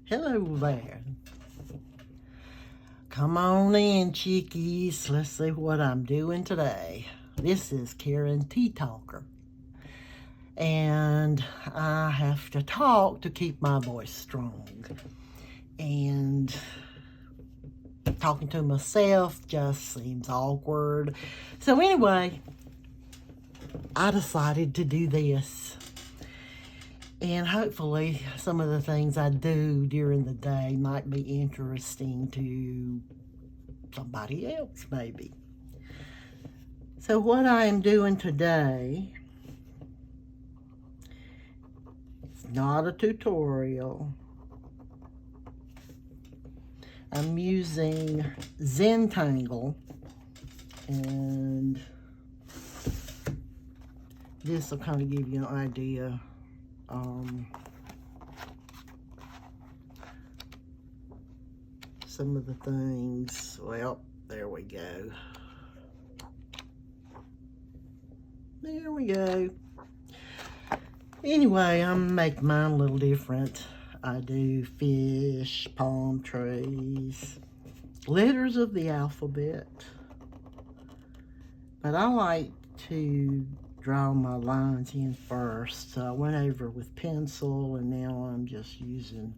Hello there. Come on in, chickies. Let's see what I'm doing today. This is Karen Tea Talker. And I have to talk to keep my voice strong. And talking to myself just seems awkward. So anyway, I decided to do this. And hopefully some of the things I do during the day might be interesting to somebody else, maybe. So what I am doing today is not a tutorial. I'm using Zentangle, and this will kind of give you an idea. Some of the things, well, there we go. There we go. Anyway, I'm making mine a little different. I do fish, palm trees, letters of the alphabet. But I like to draw my lines in first. So I went over with pencil, and now I'm just using,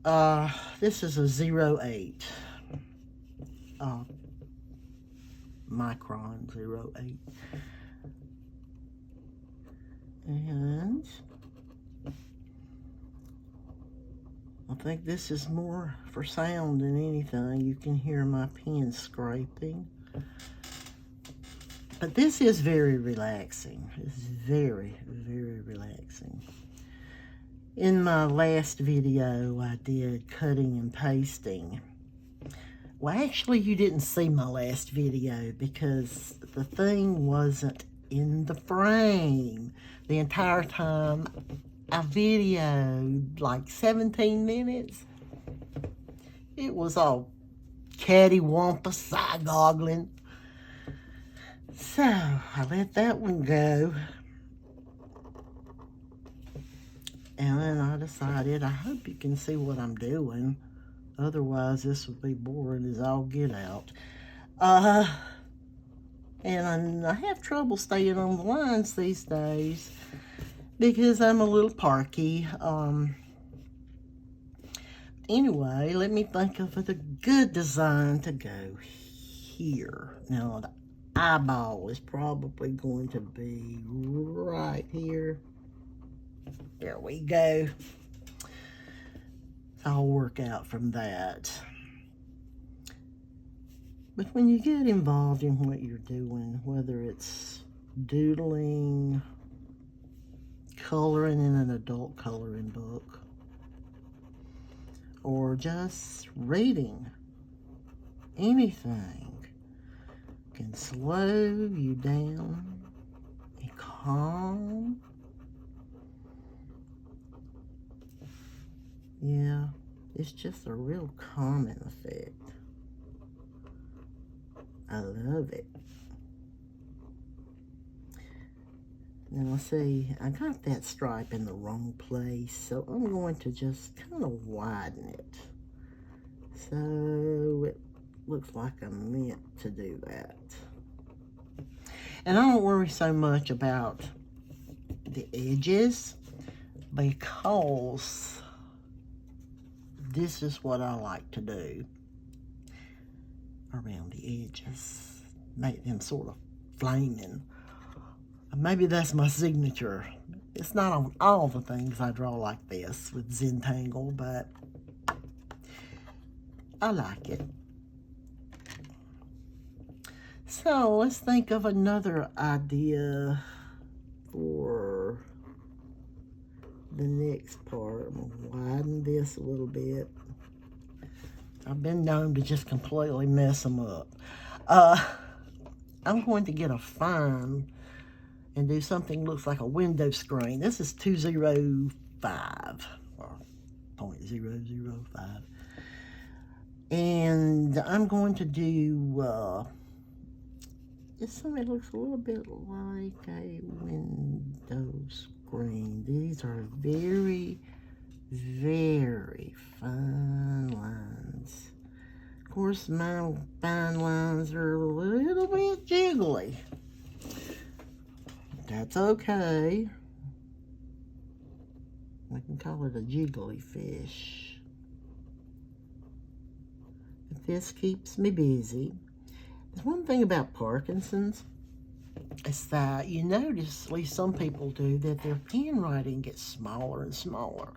this is a 0.8 micron 0.8. And I think this is more for sound than anything. You can hear my pen scraping. But this is very relaxing. This is very, very relaxing. In my last video, I did cutting and pasting. Well, actually, you didn't see my last video because the thing wasn't in the frame the entire time. I videoed like 17 minutes. It was all cattywampus, side-goggling. So, I let that one go. And then I decided, I hope you can see what I'm doing. Otherwise, this would be boring as all get out. And I have trouble staying on the lines these days because I'm a little parky. Anyway, let me think of a good design to go here. Now, the eyeball is probably going to be right here. There we go. I'll work out from that. But when you get involved in what you're doing, whether it's doodling, coloring in an adult coloring book, or just reading, anything can slow you down and calm. Yeah, it's just a real calming effect. I love it. Now see, I got that stripe in the wrong place, so I'm going to just kind of widen it. So it looks like I'm meant to do that. And I don't worry so much about the edges because this is what I like to do around the edges. Make them sort of flaming. Maybe that's my signature. It's not on all the things I draw like this with Zentangle, but I like it. So let's think of another idea for the next part. I'm gonna widen this a little bit. I've been known to just completely mess them up. I'm going to get a fine and do something that looks like a window screen. This is 205 or 0.005. And I'm going to do just something that looks a little bit like a window screen. These Those are very, very fine lines. Of course, my fine lines are a little bit jiggly. That's okay. We can call it a jiggly fish. But this keeps me busy. There's one thing about Parkinson's is that you notice, at least some people do, that their handwriting gets smaller and smaller.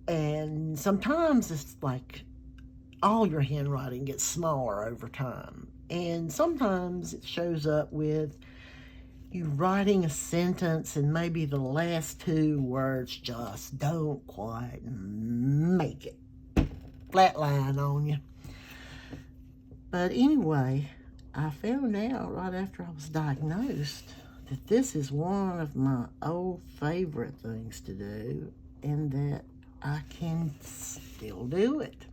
And sometimes it's like all your handwriting gets smaller over time. And sometimes it shows up with you writing a sentence and maybe the last two words just don't quite make it. Flat line on you. But anyway, I found out right after I was diagnosed that this is one of my old favorite things to do, and that I can still do it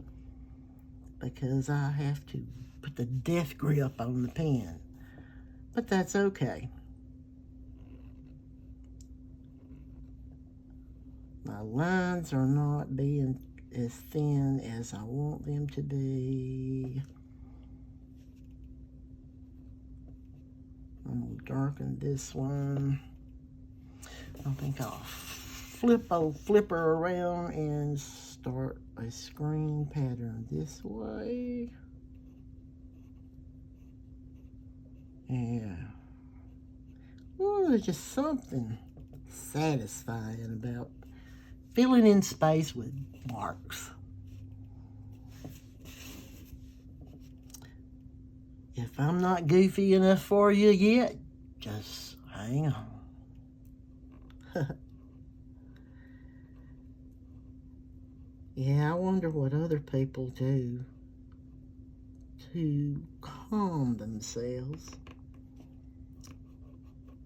because I have to put the death grip on the pen. But that's okay. My lines are not being as thin as I want them to be. I'm going to darken this one. I think I'll flip her around and start a screen pattern this way. Yeah. Oh, there's just something satisfying about filling in space with marks. If I'm not goofy enough for you yet, just hang on. Yeah, I wonder what other people do to calm themselves,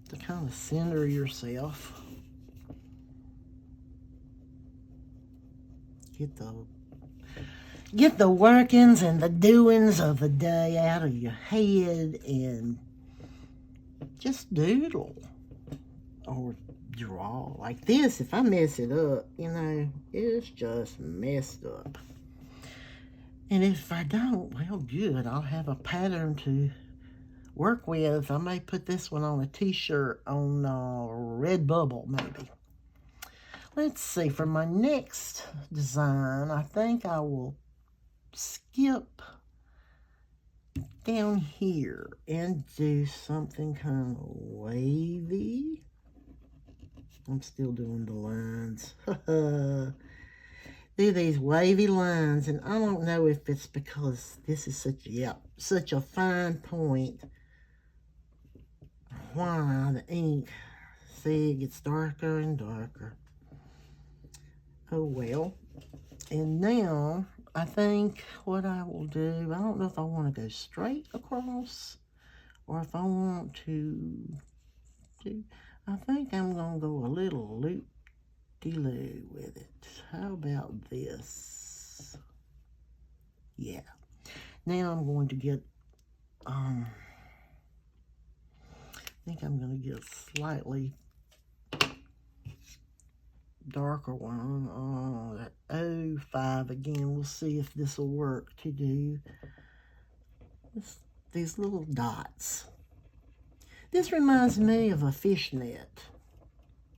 to kind of center yourself. Get the workings and the doings of the day out of your head and just doodle or draw. Like this, if I mess it up, you know, it's just messed up. And if I don't, well, good. I'll have a pattern to work with. I may put this one on a t-shirt on Redbubble, maybe. Let's see, for my next design, I think I will skip down here and do something kind of wavy. I'm still doing the lines. Do these wavy lines, and I don't know if it's because this is such a fine point. Why the ink, see, it gets darker and darker. Oh well. And now I think what I will do, I don't know if I want to go straight across or if I want to do, I think I'm going to go a little loop-de-loo with it. How about this? Yeah. Now I'm going to get, I think I'm going to get a slightly darker one, that 05 again. We'll see if this will work to do these little dots. This reminds me of a fishnet.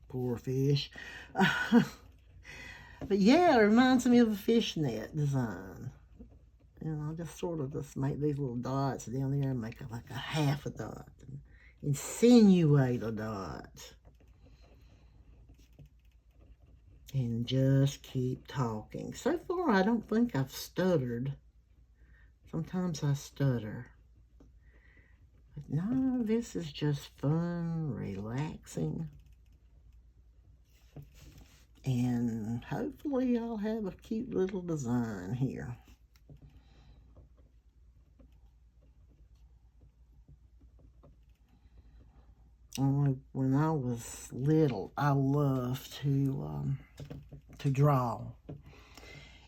Poor fish. But yeah, it reminds me of a fishnet design. And I'll just sort of just make these little dots down there and make it like a half a dot. And insinuate a dot. And just keep talking. So far, I don't think I've stuttered. Sometimes I stutter. But no, this is just fun, relaxing. And hopefully I'll have a cute little design here. Only when I was little, I loved to draw.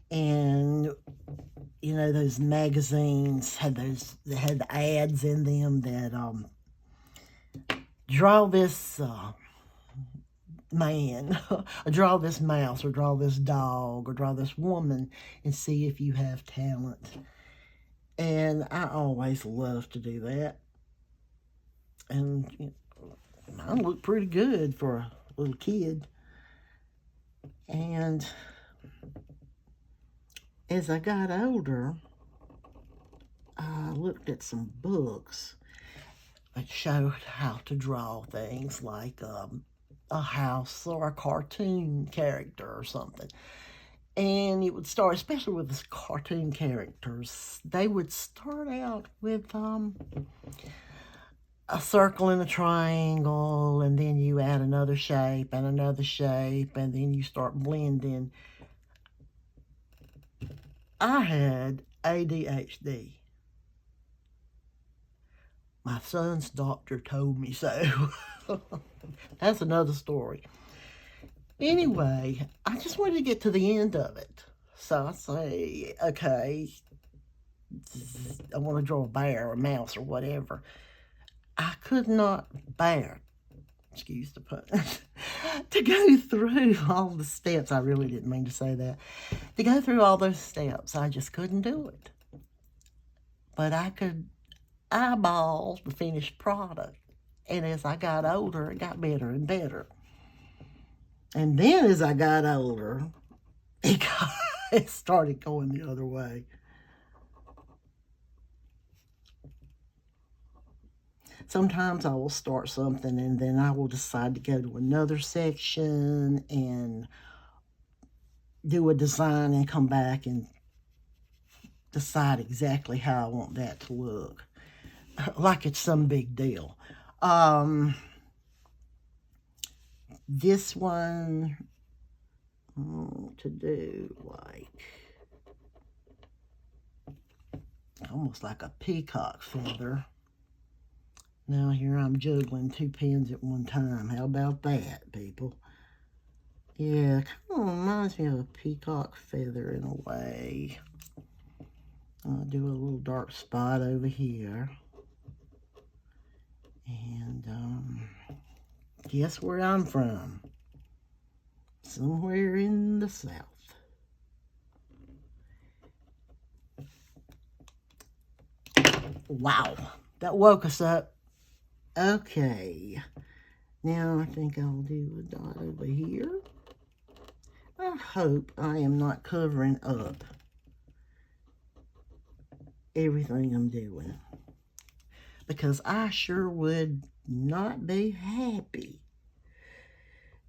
And you know, those magazines had the ads in them that draw this man, or draw this mouse, or draw this dog, or draw this woman, and see if you have talent. And I always love to do that. And you know, mine looked pretty good for a little kid. And as I got older, I looked at some books that showed how to draw things like a house or a cartoon character or something. And it would start, especially with the cartoon characters, they would start out with a circle and a triangle, and then you add another shape, and then you start blending. I had ADHD. My son's doctor told me so. That's another story. Anyway, I just wanted to get to the end of it. So I say, okay, I want to draw a bear or a mouse or whatever. I could not bear, excuse the pun, to go through all the steps. I really didn't mean to say that. To go through all those steps, I just couldn't do it. But I could eyeball the finished product. And as I got older, it got better and better. And then as I got older, it started going the other way. Sometimes I will start something and then I will decide to go to another section and do a design and come back and decide exactly how I want that to look. Like it's some big deal. This one, to do like, almost like a peacock feather. Now here I'm juggling 2 pens at one time. How about that, people? Yeah, kind of reminds me of a peacock feather in a way. I'll do a little dark spot over here. And guess where I'm from? Somewhere in the South. Wow, that woke us up. Okay, now I think I'll do a dot over here. I hope I am not covering up everything I'm doing, because I sure would not be happy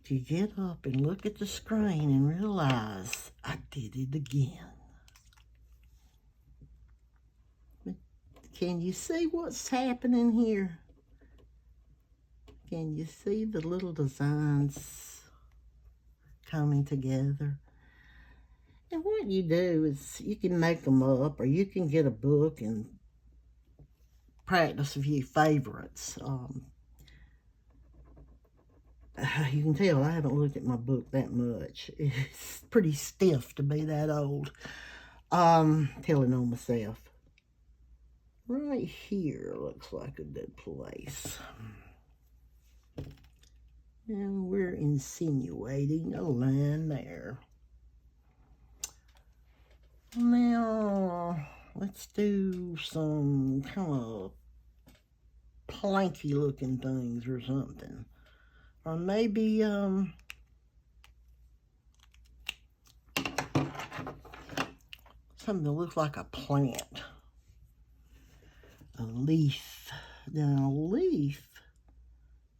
to get up and look at the screen and realize I did it again. Can you see what's happening here? Can you see the little designs coming together? And what you do is you can make them up, or you can get a book and practice a few favorites. You can tell I haven't looked at my book that much. It's pretty stiff to be that old. Telling on myself. Right here looks like a good place. Now we're insinuating a line there. Now let's do some kind of planky looking things or something. Or maybe something that looks like a plant. A leaf. Now a leaf,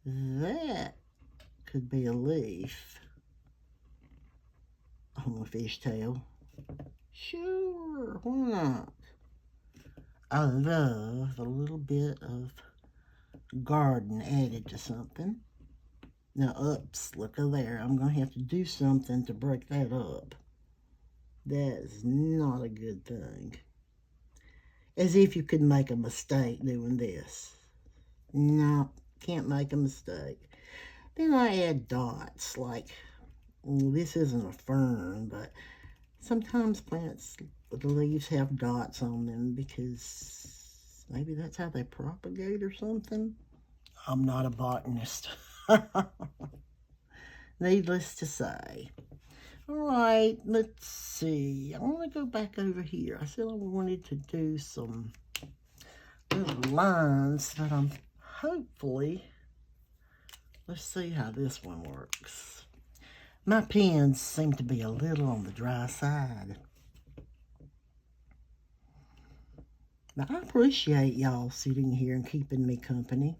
that could be a leaf on a fishtail. Sure, why not? I love a little bit of garden added to something. Now, oops, look at there. I'm going to have to do something to break that up. That is not a good thing. As if you could make a mistake doing this. No, can't make a mistake. Then I add dots, like, this isn't a fern, but sometimes plants, the leaves have dots on them because maybe that's how they propagate or something. I'm not a botanist. needless to say. All right, let's see. I want to go back over here. I said I wanted to do some little lines that I'm hopefully, let's see how this one works. My pens seem to be a little on the dry side. But I appreciate y'all sitting here and keeping me company.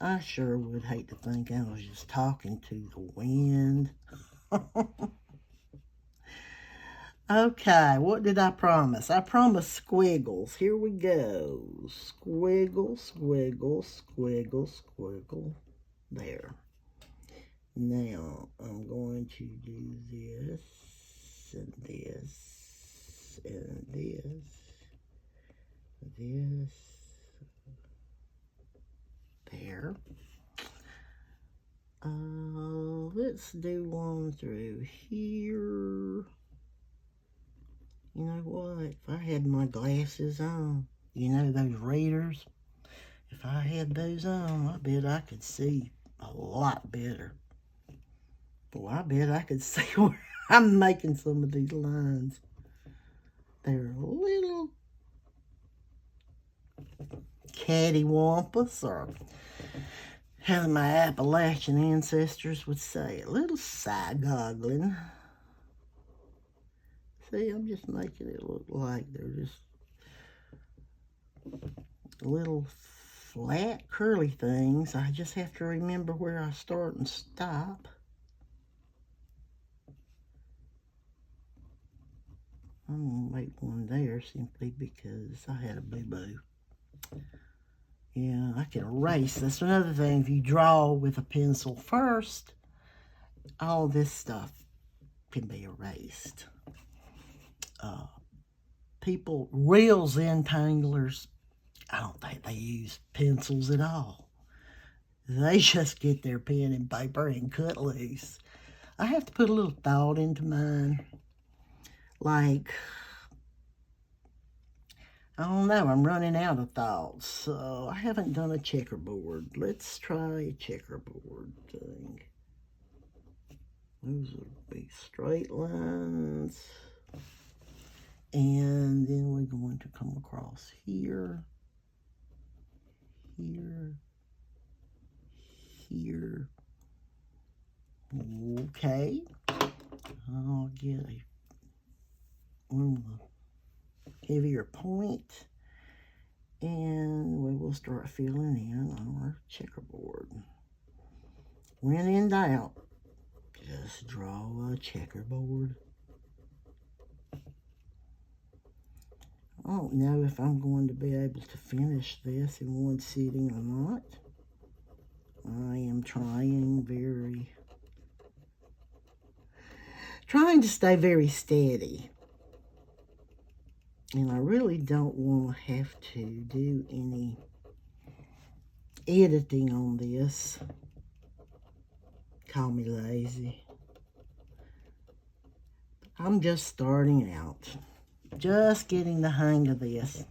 I sure would hate to think I was just talking to the wind. Okay, what did I promise? I promised squiggles. Here we go. Squiggle, squiggle, squiggle, squiggle. There. Now, I'm going to do this, and this, and this, this, there. Let's do one through here. You know what? If I had my glasses on, you know, those readers, if I had those on, I bet I could see a lot better. Well, I bet I could see where I'm making some of these lines. They're a little cattywampus, or how my Appalachian ancestors would say, a little side-goggling. See, I'm just making it look like they're just little flat curly things. I just have to remember where I start and stop. I'm going to make one there simply because I had a boo-boo. Yeah, I can erase. That's another thing. If you draw with a pencil first, all this stuff can be erased. People, real Zentanglers, I don't think they use pencils at all. They just get their pen and paper and cut loose. I have to put a little thought into mine. Like, I don't know, I'm running out of thoughts, so I haven't done a checkerboard. Let's try a checkerboard thing. Those would be straight lines. And then we're going to come across here, here, here. Okay. I'll get a one with a heavier point, and we will start filling in on our checkerboard. When in doubt, just draw a checkerboard. I don't know if I'm going to be able to finish this in one sitting or not. I am trying to stay very steady. And I really don't want to have to do any editing on this. Call me lazy. I'm just starting out. Just getting the hang of this.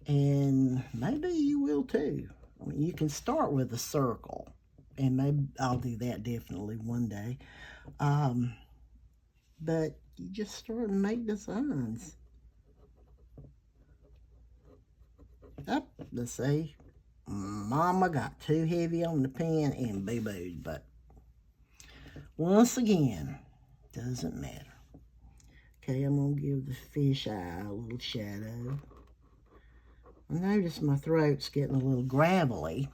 And maybe you will too. I mean, you can start with a circle. And maybe I'll do that definitely one day. But you just start and make designs. Up, let's see. Mama got too heavy on the pen and boo-booed. But once again, doesn't matter. Okay, I'm going to give the fish eye a little shadow. I notice my throat's getting a little gravelly.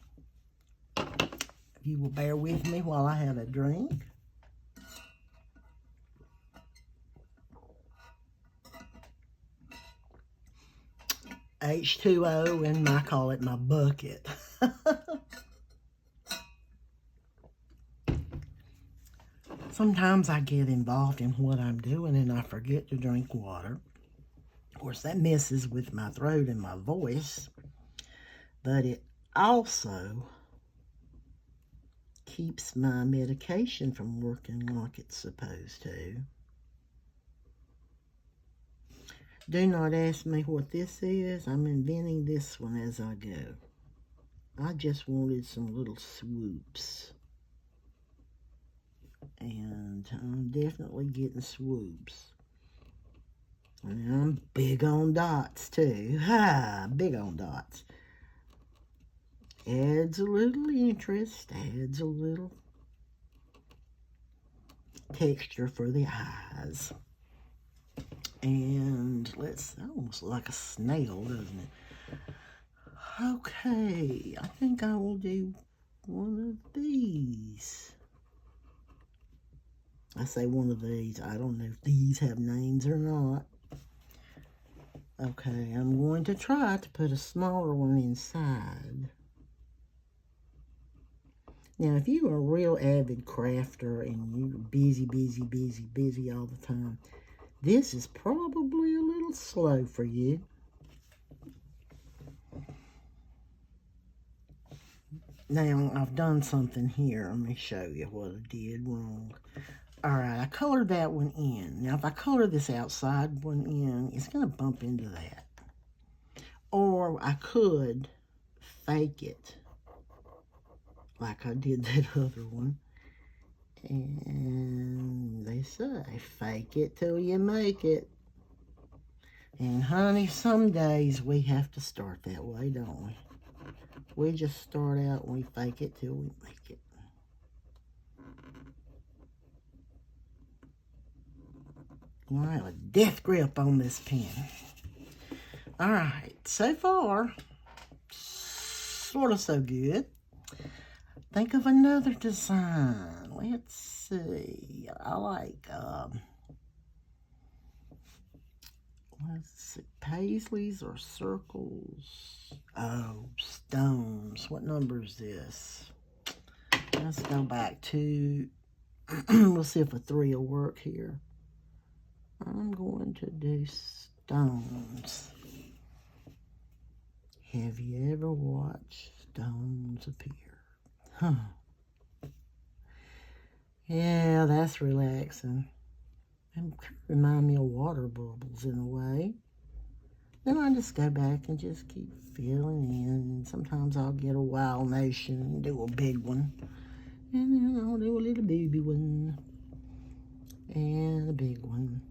If you will bear with me while I have a drink. H2O, and I call it my bucket. Sometimes I get involved in what I'm doing and I forget to drink water. Of course, that messes with my throat and my voice, but it also keeps my medication from working like it's supposed to. Do not ask me what this is. I'm inventing this one as I go. I just wanted some little swoops. And I'm definitely getting swoops. And I'm big on dots too. Ha! Big on dots. Adds a little interest, adds a little texture for the eyes. And let's, almost like a snail, doesn't it? Okay, I think I will do one of these. I say one of these. I don't know if these have names or not. Okay, I'm going to try to put a smaller one inside. Now, if you're a real avid crafter and you're busy all the time, this is probably a little slow for you. Now, I've done something here. Let me show you what I did wrong. All right, I colored that one in. Now, if I color this outside one in, it's going to bump into that. Or I could fake it like I did that other one. And they say, fake it till you make it. And honey, some days we have to start that way, don't we? We just start out and we fake it till we make it. I have a death grip on this pen. All right, so far, sort of so good. Think of another design. Let's see. I like, let's see, paisleys or circles. Oh, stones. What number is this? Let's go back to, we'll see if a 3 will work here. I'm going to do stones. Have you ever watched stones appear? Huh. Yeah, that's relaxing. It kind of remind me of water bubbles in a way. Then I just go back and just keep filling in. Sometimes I'll get a wild notion and do a big one. And then I'll do a little baby one. And a big one.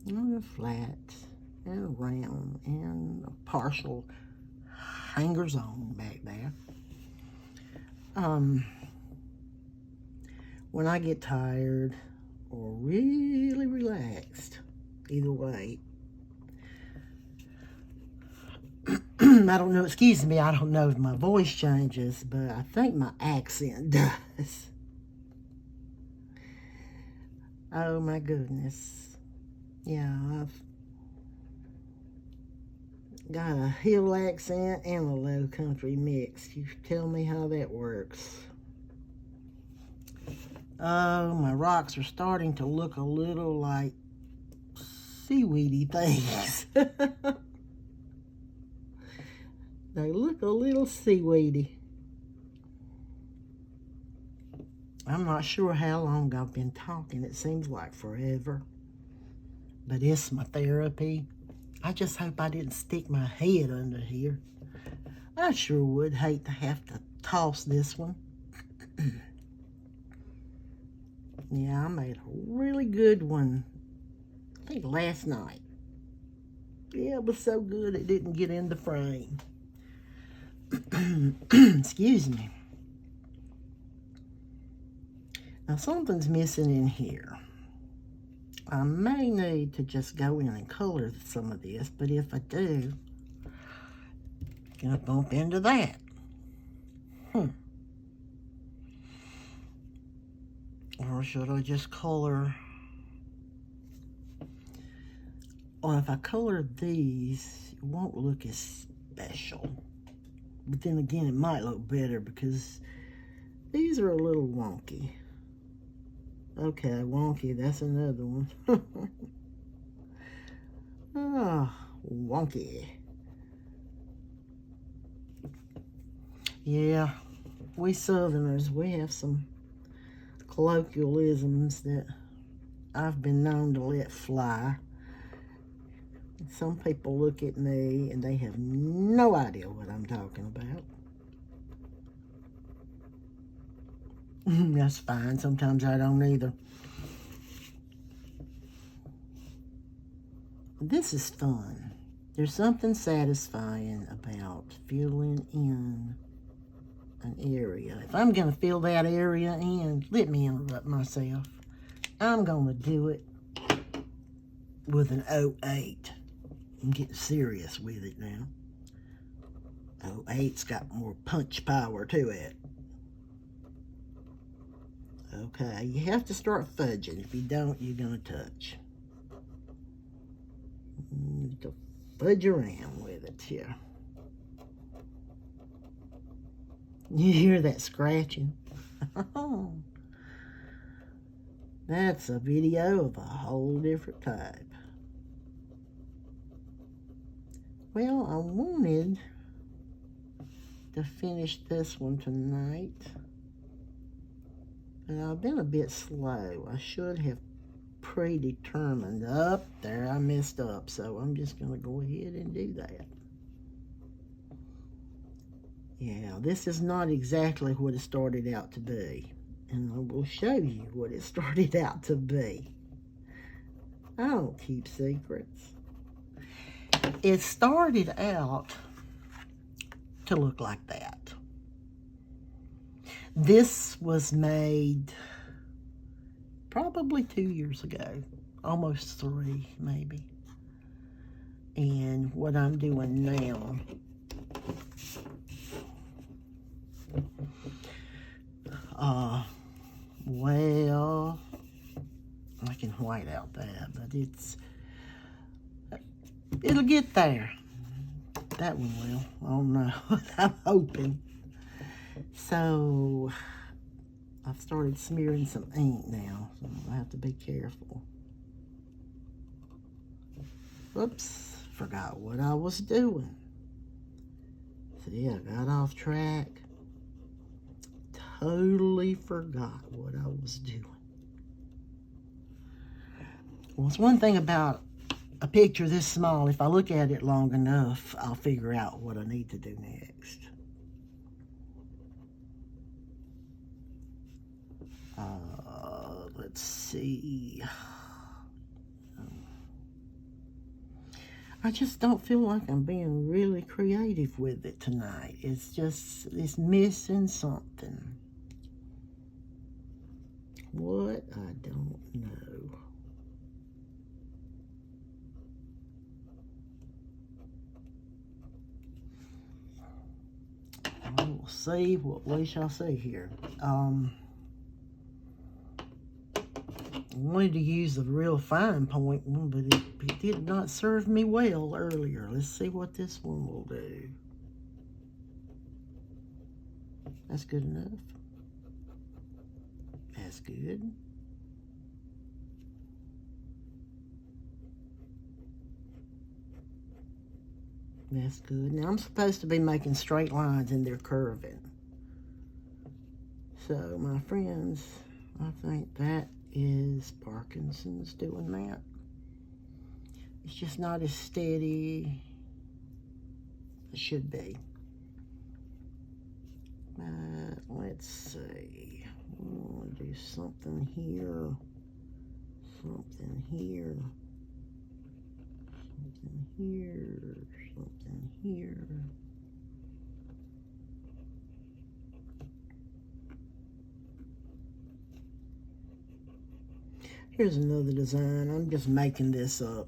And a flat. And a round. And a partial hangers on back there. When I get tired or really relaxed, either way, I don't know, excuse me, I don't know if my voice changes, but I think my accent does. Oh my goodness. Yeah, I've got a hill accent and a low country mix. You tell me how that works. Oh, my rocks are starting to look a little like seaweedy things. They look a little seaweedy. I'm not sure how long I've been talking. It seems like forever. But it's my therapy. I just hope I didn't stick my head under here. I sure would hate to have to toss this one. Yeah, I made a really good one, I think last night. Yeah, it was so good it didn't get in the frame. Excuse me. Now something's missing in here. I may need to just go in and color some of this, but if I do, I'm gonna bump into that. Or should I just color? Well, if I color these, it won't look as special. But then again, it might look better because these are a little wonky. Okay, wonky, that's another one. Ah, wonky. Yeah, we Southerners, we have some colloquialisms that I've been known to let fly. Some people look at me and they have no idea what I'm talking about. That's fine. Sometimes I don't either. This is fun. There's something satisfying about filling in an area. If I'm going to fill that area in, let me interrupt myself. I'm going to do it with an 08. I'm getting serious with it now. 08's got more punch power to it. Okay, you have to start fudging. If you don't, you're going to touch. You have to fudge around with it here. You hear that scratching? That's a video of a whole different type. Well, I wanted to finish this one tonight, but I've been a bit slow. I should have predetermined. Up there, I messed up, so I'm just going to go ahead and do that. Yeah, this is not exactly what it started out to be, and I will show you what it started out to be. I don't keep secrets. It started out to look like that. This was made probably 2 years ago, almost 3 maybe. And what I'm doing now, well, I can white out that, but it'll get there. That one will. I don't know. I'm hoping. So I've started smearing some ink now, so I have to be careful. Oops, forgot what I was doing. See, I got off track. Totally forgot what I was doing. Well, it's one thing about a picture this small. If I look at it long enough, I'll figure out what I need to do next. Let's see. I just don't feel like I'm being really creative with it tonight. It's missing something. What? I don't know. We'll see what we shall see here. I wanted to use the real fine point one, but it did not serve me well earlier. Let's see what this one will do. That's good enough. That's good. That's good. Now I'm supposed to be making straight lines and they're curving. So my friends, I think that is Parkinson's doing that. It's just not as steady as it should be. Let's see. I'm going to do something here, something here, something here, something here. Here's another design. I'm just making this up.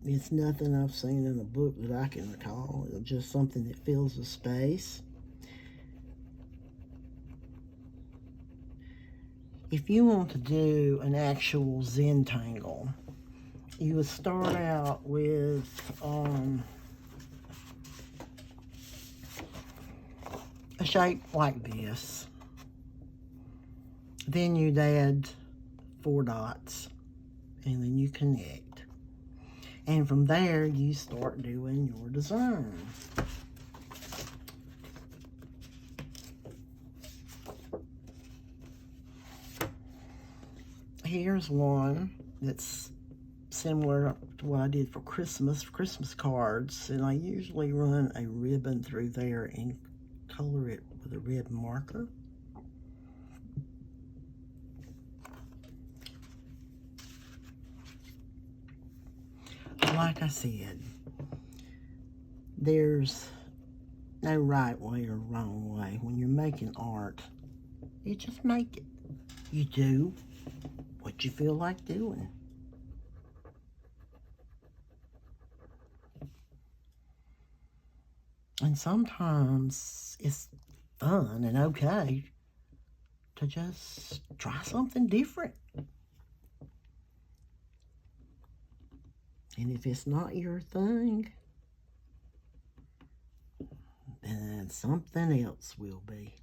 It's nothing I've seen in a book that I can recall. It's just something that fills the space. If you want to do an actual Zentangle, you would start out with a shape like this. Then you'd add 4 dots, and then you connect. And from there, you start doing your design. Here's one that's similar to what I did for Christmas cards, and I usually run a ribbon through there and color it with a red marker. like I said, there's no right way or wrong way. When you're making art, you just make it. You do what you feel like doing. And sometimes it's fun and okay to just try something different. And if it's not your thing, then something else will be.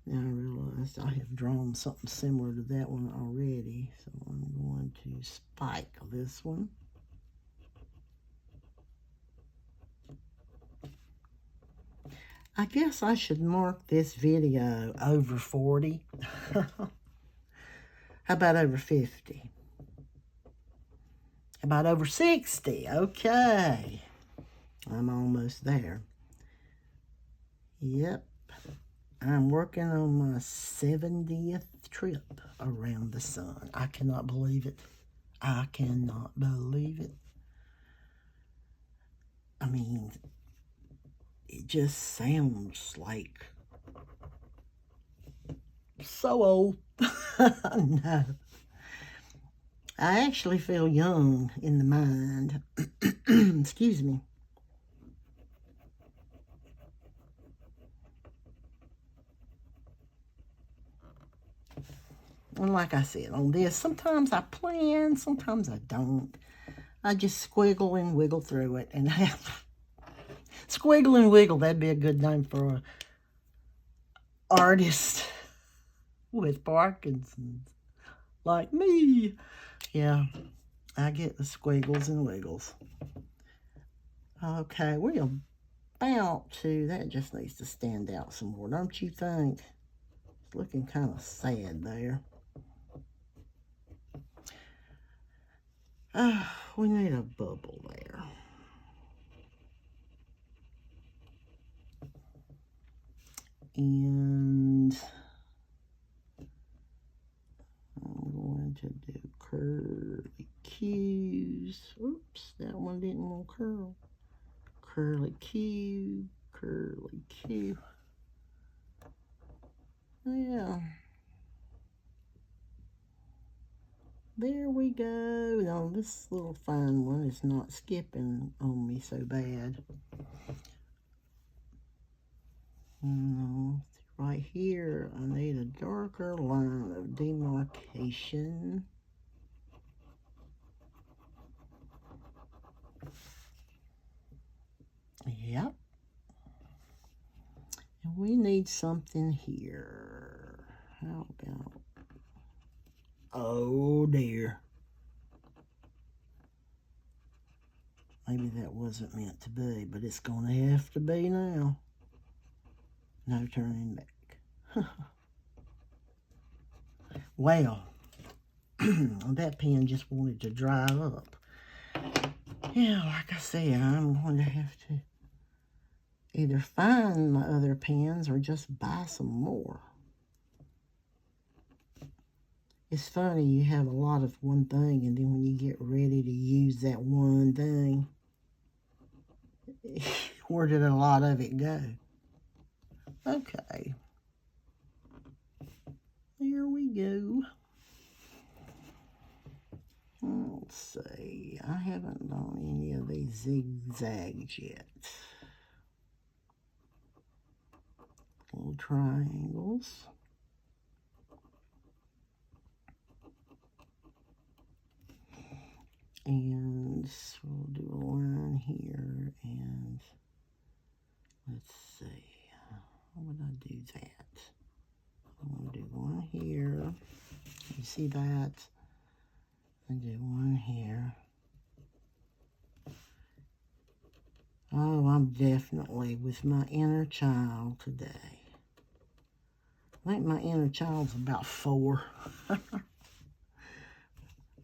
Now I realized I have drawn something similar to that one already, so I'm going to spike this one. I guess I should mark this video over 40. How about over 50? How about over 60? Okay. I'm almost there. Yep. I'm working on my 70th trip around the sun. I cannot believe it. I cannot believe it. I mean, it just sounds like so old. No. I actually feel young in the mind. Excuse me. And like I said, on this, sometimes I plan, sometimes I don't. I just squiggle and wiggle through it. And squiggle and wiggle, that'd be a good name for an artist with Parkinson's, like me. Yeah, I get the squiggles and wiggles. Okay, we're about to, that just needs to stand out some more, don't you think? It's looking kind of sad there. We need a bubble there. And I'm going to do curly Q's. Oops, that one didn't want to curl. Curly Q, curly Q. Yeah. There we go. Now this little fine one is not skipping on me so bad. Right here, I need a darker line of demarcation. Yep. And we need something here. How about, oh dear. Maybe that wasn't meant to be, but it's going to have to be now. No turning back. Well, that pen just wanted to dry up. Yeah, like I said, I'm going to have to either find my other pens or just buy some more. It's funny, you have a lot of one thing, and then when you get ready to use that one thing, where did a lot of it go? Okay. Here we go. Let's see. I haven't done any of these zigzags yet. Little triangles. And we'll do a line here, and let's see. How would I do that? I'm going to do one here. You see that? And do one here. Oh, I'm definitely with my inner child today. I think my inner child's about 4.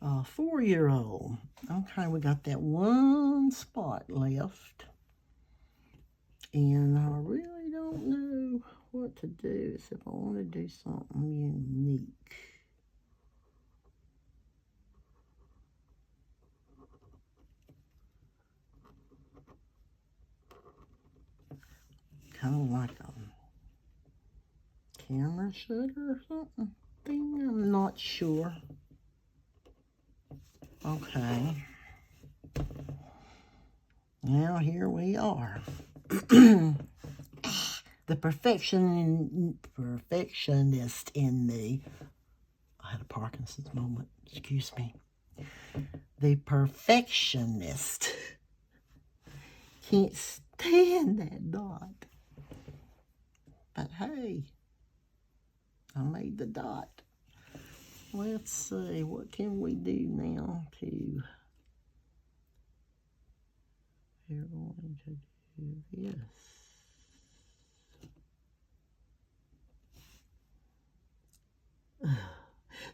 4-year-old. Okay, we got that one spot left. And I really don't know what to do, except I want to do something unique. kind of like a camera shutter or something thing. I'm not sure. Okay. Now here we are. The perfectionist in me. I had a Parkinson's moment. Excuse me. The perfectionist can't stand that dot. But hey, I made the dot. Let's see, what can we do now to... We're going to do this.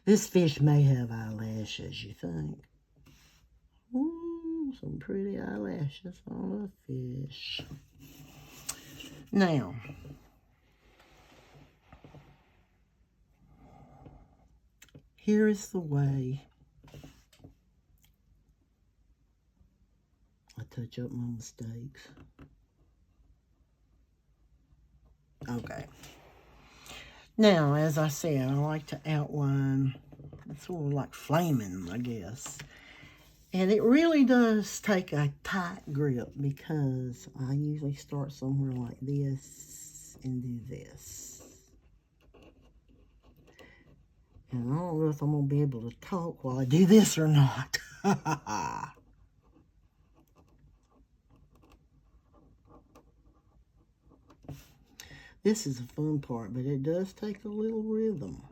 This fish may have eyelashes, you think? Ooh, some pretty eyelashes on a fish. Now, here is the way I touch up my mistakes. Okay. Now, as I said, I like to outline, it's sort of like flaming, I guess. And it really does take a tight grip because I usually start somewhere like this and do this. And I don't know if I'm going to be able to talk while I do this or not. This is a fun part, but it does take a little rhythm.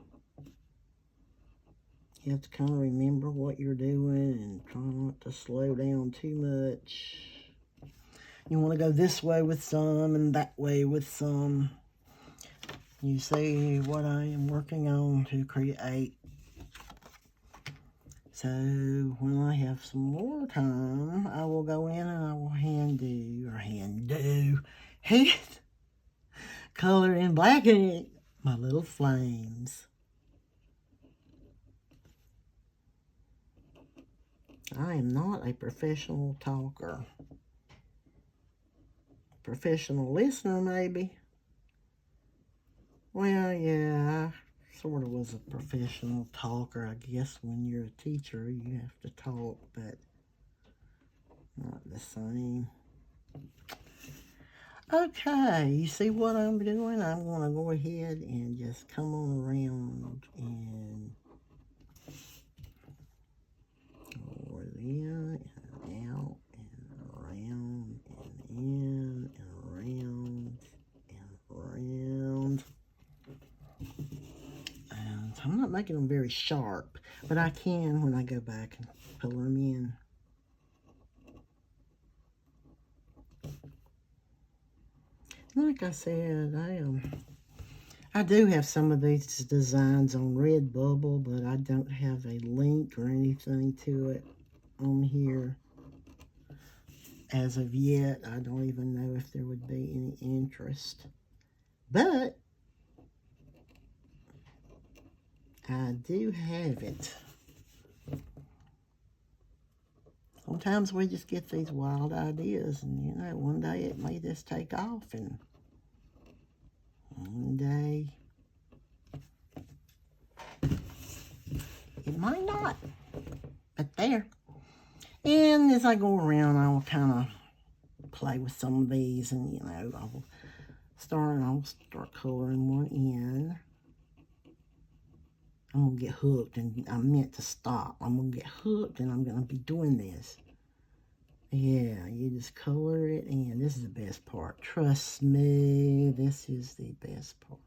You have to kind of remember what you're doing and try not to slow down too much. You want to go this way with some and that way with some. You see what I am working on to create. So when I have some more time, I will go in and I will hand color in black ink my little flames. I am not a professional talker. Professional listener, maybe. Well, yeah, I sort of was a professional talker. I guess when you're a teacher, you have to talk, but not the same. Okay, you see what I'm doing? I'm going to go ahead and just come on around and over there and out and around and in and around and around. And I'm not making them very sharp, but I can when I go back and color them in. Like I said, I do have some of these designs on Redbubble, but I don't have a link or anything to it on here as of yet. I don't even know if there would be any interest. But I do have it. Sometimes we just get these wild ideas, and you know, one day it may just take off, and one day it might not. But there. And as I go around, I will kind of play with some of these, and you know, I'll start coloring one in. I'm going to get hooked, and I meant to stop. I'm going to get hooked, and I'm going to be doing this. Yeah, you just color it in. This is the best part. Trust me, this is the best part.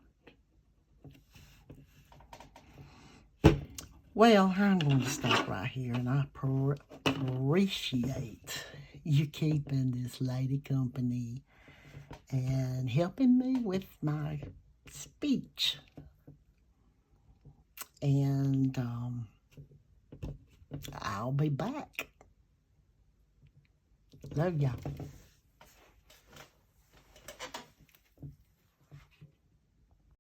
Well, I'm going to stop right here, and I appreciate you keeping this lady company and helping me with my speech. And I'll be back. Love y'all.